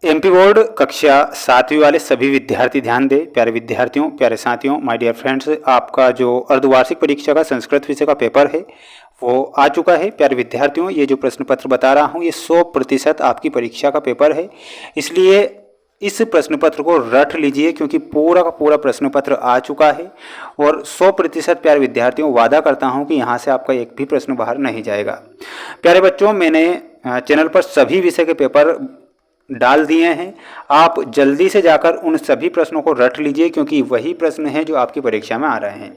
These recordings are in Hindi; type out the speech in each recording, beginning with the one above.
एमपी बोर्ड कक्षा 7वीं वाले सभी विद्यार्थी ध्यान दें। प्यारे विद्यार्थियों, प्यारे साथियों, माय डियर फ्रेंड्स, आपका जो अर्धवार्षिक परीक्षा का संस्कृत विषय का पेपर है वो आ चुका है। प्यारे विद्यार्थियों, ये जो प्रश्न पत्र बता रहा हूँ ये 100% आपकी परीक्षा का पेपर है, इसलिए इस प्रश्न पत्र को रट लीजिए क्योंकि पूरा का पूरा प्रश्न पत्र आ चुका है और 100% प्यारे विद्यार्थियों वादा करता हूं कि यहाँ से आपका एक भी प्रश्न बाहर नहीं जाएगा। प्यारे बच्चों, मैंने चैनल पर सभी विषय के पेपर डाल दिए हैं। आप जल्दी से जाकर उन सभी प्रश्नों को रट लीजिए क्योंकि वही प्रश्न हैं जो आपकी परीक्षा में आ रहे हैं।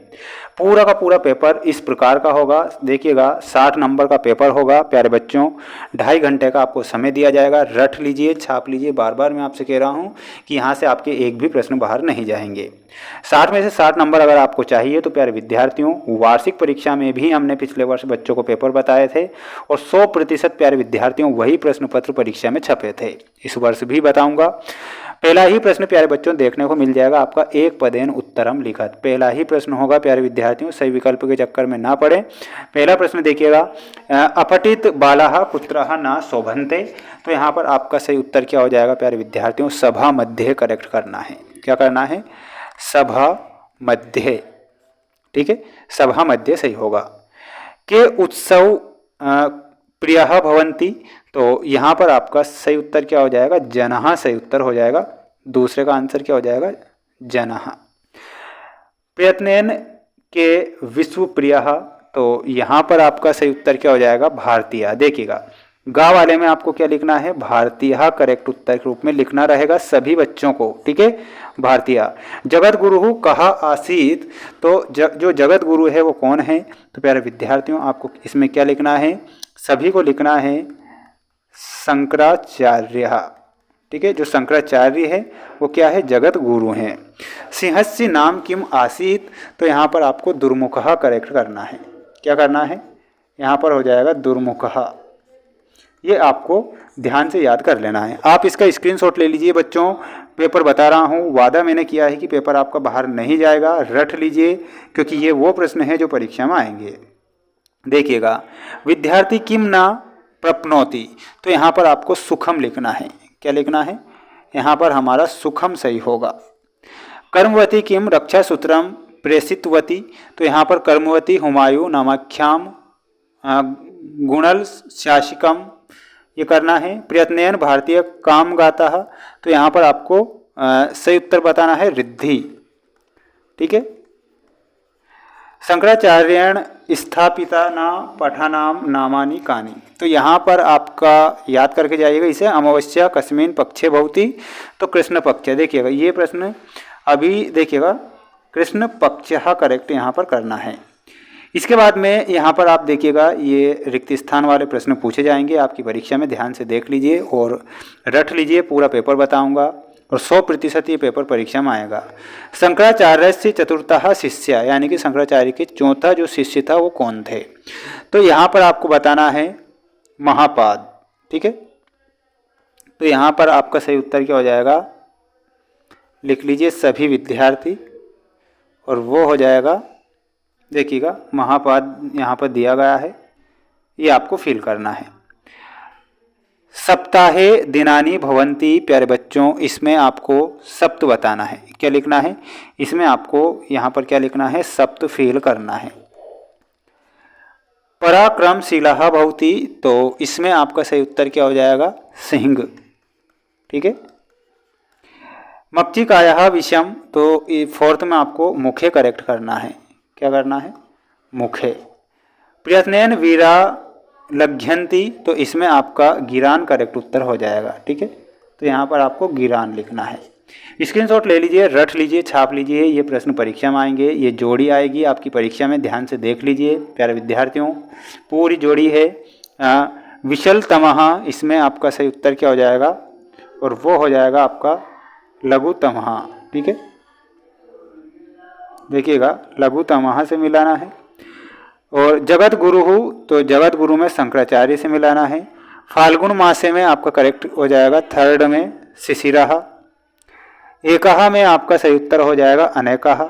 पूरा का पूरा पेपर इस प्रकार का होगा, देखिएगा 60 नंबर का पेपर होगा। प्यारे बच्चों, 2.5 घंटे का आपको समय दिया जाएगा। रट लीजिए, छाप लीजिए। बार बार मैं आपसे कह रहा हूँ कि यहाँ से आपके एक भी प्रश्न बाहर नहीं जाएंगे। 60 में से 60 नंबर अगर आपको चाहिए तो प्यारे विद्यार्थियों, वार्षिक परीक्षा में भी हमने पिछले वर्ष बच्चों को पेपर बताए थे और 100% प्यारे विद्यार्थियों वही प्रश्न पत्र परीक्षा में छपे थे। इस वर्ष भी बताऊंगा। पहला ही प्रश्न प्यारे बच्चों देखने को मिल जाएगा आपका, एक पदेन उत्तरम लिखत। पहला ही प्रश्न होगा प्यारे विद्यार्थियों, सही विकल्प के चक्कर में ना पड़े। पहला प्रश्न देखिएगा, अपठित बालाः कुत्रः न शोभन्ते। तो यहाँ पर आपका सही उत्तर क्या हो जाएगा प्यारे विद्यार्थियों, सभा मध्य करेक्ट करना है। क्या करना है? सभा मध्य। ठीक है, सभा मध्य सही होगा। के उत्सव प्रियः भवन्ति। तो यहाँ पर आपका सही उत्तर क्या हो जाएगा? जनः सही उत्तर हो जाएगा। दूसरे का आंसर क्या हो जाएगा? जनः। प्रयत्नेन के विश्व प्रियः। तो यहाँ पर आपका सही उत्तर क्या हो जाएगा? भारतीय। देखिएगा, गा वाले में आपको क्या लिखना है? भारतीय करेक्ट उत्तर के रूप में लिखना रहेगा सभी बच्चों को। ठीक है, भारतीय। जगत गुरु कहा आसीत। तो जो जगत गुरु है वो कौन है? तो प्यारे विद्यार्थियों, आपको इसमें क्या लिखना है? सभी को लिखना है शंकराचार्य। ठीक है, जो शंकराचार्य है वो क्या है? जगत गुरु हैं। सिंहस्य नाम किम आसीत। तो यहाँ पर आपको दुर्मुखः करेक्ट करना है। क्या करना है? यहाँ पर हो जाएगा दुर्मुखः। ये आपको ध्यान से याद कर लेना है। आप इसका स्क्रीनशॉट ले लीजिए बच्चों। पेपर बता रहा हूँ, वादा मैंने किया है कि पेपर आपका बाहर नहीं जाएगा। रट लीजिए क्योंकि ये वो प्रश्न है जो परीक्षा में आएंगे। देखिएगा, विद्यार्थी किम ना प्रप्नोति। तो यहाँ पर आपको सुखम लिखना है। क्या लिखना है? यहाँ पर हमारा सुखम सही होगा। कर्मवती किम रक्षा सूत्रम प्रेषितवती। तो यहाँ पर कर्मवती हुमायूं नामाख्याम गुणल शासिकम ये करना है। प्रयत्नेन भारतीय काम गाता। तो यहाँ पर आपको सही उत्तर बताना है रिद्धि। ठीक है, शंकराचार्यण स्थापिता न पठानाम नामानि कानि। तो यहाँ पर आपका याद करके जाइएगा इसे, अमावस्या कस्मिन पक्षे भवति। तो कृष्ण पक्ष। देखिएगा ये प्रश्न अभी देखिएगा, कृष्ण पक्ष करेक्ट यहाँ पर करना है। इसके बाद में यहाँ पर आप देखिएगा ये रिक्त स्थान वाले प्रश्न पूछे जाएंगे आपकी परीक्षा में। ध्यान से देख लीजिए और रट लीजिए। पूरा पेपर बताऊंगा और 100% ये पेपर परीक्षा में आएगा। शंकराचार्य से चतुर्थः शिष्य, यानी कि शंकराचार्य के चौथा जो शिष्य था वो कौन थे? तो यहाँ पर आपको बताना है महापाद। ठीक है, तो यहाँ पर आपका सही उत्तर क्या हो जाएगा? लिख लीजिए सभी विद्यार्थी, और वो हो जाएगा, देखिएगा महापाद यहाँ पर दिया गया है, ये आपको फिल करना है। सप्ताहे दिनानि भवन्ति। प्यारे बच्चों, इसमें आपको सप्त बताना है। क्या लिखना है? इसमें आपको यहाँ पर क्या लिखना है? सप्त फिल करना है। पराक्रमशीलः भवति। तो इसमें आपका सही उत्तर क्या हो जाएगा? सिंह। ठीक है, मक्षिकायाः विषम। तो ये 4th में आपको मुखे करेक्ट करना है। क्या करना है? मुखे। प्रयत्नेन वीरा लघ्यंती। तो इसमें आपका गिरान करेक्ट उत्तर हो जाएगा। ठीक है, तो यहाँ पर आपको गिरान लिखना है। स्क्रीनशॉट ले लीजिए, रट लीजिए, छाप लीजिए। ये प्रश्न परीक्षा में आएंगे। ये जोड़ी आएगी आपकी परीक्षा में, ध्यान से देख लीजिए प्यारे विद्यार्थियों। पूरी जोड़ी है विशलतमः। इसमें आपका सही उत्तर क्या हो जाएगा? और वो हो जाएगा आपका लघुतमः। ठीक है, देखिएगा लघुतमः से मिलाना है। और जगत गुरु, तो जगत गुरु में शंकराचार्य से मिलाना है। फाल्गुन मासे में आपका करेक्ट हो जाएगा 3rd में शिशिरः। एकः में आपका सही उत्तर हो जाएगा अनेकः।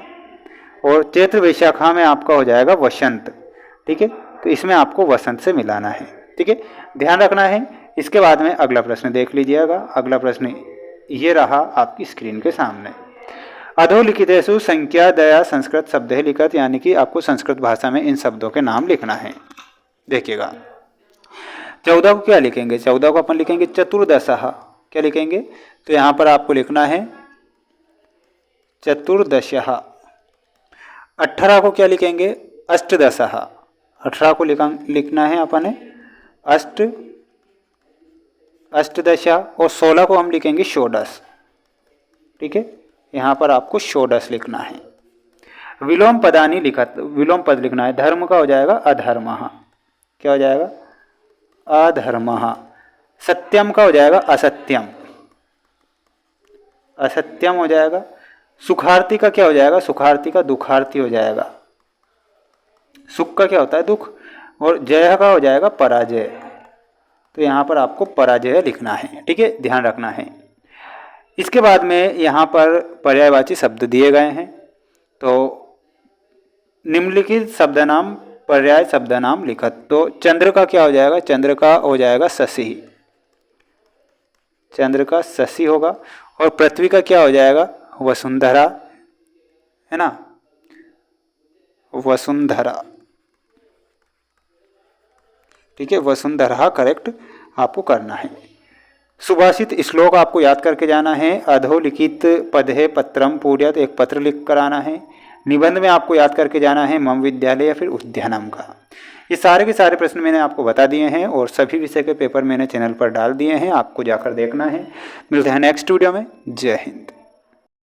और चैत्र वैशाखा में आपका हो जाएगा वसंत। ठीक है, तो इसमें आपको वसंत से मिलाना है। ठीक है, ध्यान रखना है इसके बाद में अगला प्रश्न देख लीजिएगा। अगला प्रश्न ये रहा आपकी स्क्रीन के सामने। अधोलिखितेषु संख्यादया संस्कृत शब्द लिखत, यानी कि आपको संस्कृत भाषा में इन शब्दों के नाम लिखना है। देखिएगा 14 को क्या लिखेंगे, 14 को अपन लिखेंगे चतुर्दशः। क्या लिखेंगे, तो यहाँ पर आपको लिखना है चतुर्दशः। 18 को क्या लिखेंगे, अष्टदशः। 18 को लिखना है अपन ने अष्टदशा। और 16 को हम लिखेंगे षोडश। ठीक है, यहाँ पर आपको षोडश लिखना है। विलोम पदानी लिखत, विलोम पद लिखना है। धर्म का हो जाएगा अधर्मः। क्या हो जाएगा, अधर्मः। सत्यम का हो जाएगा असत्यम, असत्यम हो जाएगा। सुखार्थी का क्या हो जाएगा, सुखार्थी का दुखार्थी हो जाएगा। सुख का क्या होता है, दुख। और जय का हो जाएगा पराजय। तो यहाँ पर आपको पराजय लिखना है। ठीक है, ध्यान रखना है। इसके बाद में यहाँ पर पर्यायवाची शब्द दिए गए हैं। तो निम्नलिखित शब्द नाम पर्याय शब्द नाम लिखत। तो चंद्र का क्या हो जाएगा, चंद्र का हो जाएगा शशि, चंद्र का शशि होगा। और पृथ्वी का क्या हो जाएगा, वसुंधरा, है ना, वसुंधरा। ठीक है, वसुंधरा करेक्ट आपको करना है। सुभाषित श्लोक आपको याद करके जाना है। अधोलिखित पद है पत्रम पूर्यत, एक पत्र लिख कर आना है। निबंध में आपको याद करके जाना है मम विद्यालय या फिर उद्यानम का। ये सारे के सारे प्रश्न मैंने आपको बता दिए हैं और सभी विषय के पेपर मैंने चैनल पर डाल दिए हैं, आपको जाकर देखना है। मिलते हैं नेक्स्ट वीडियो में। जय हिंद।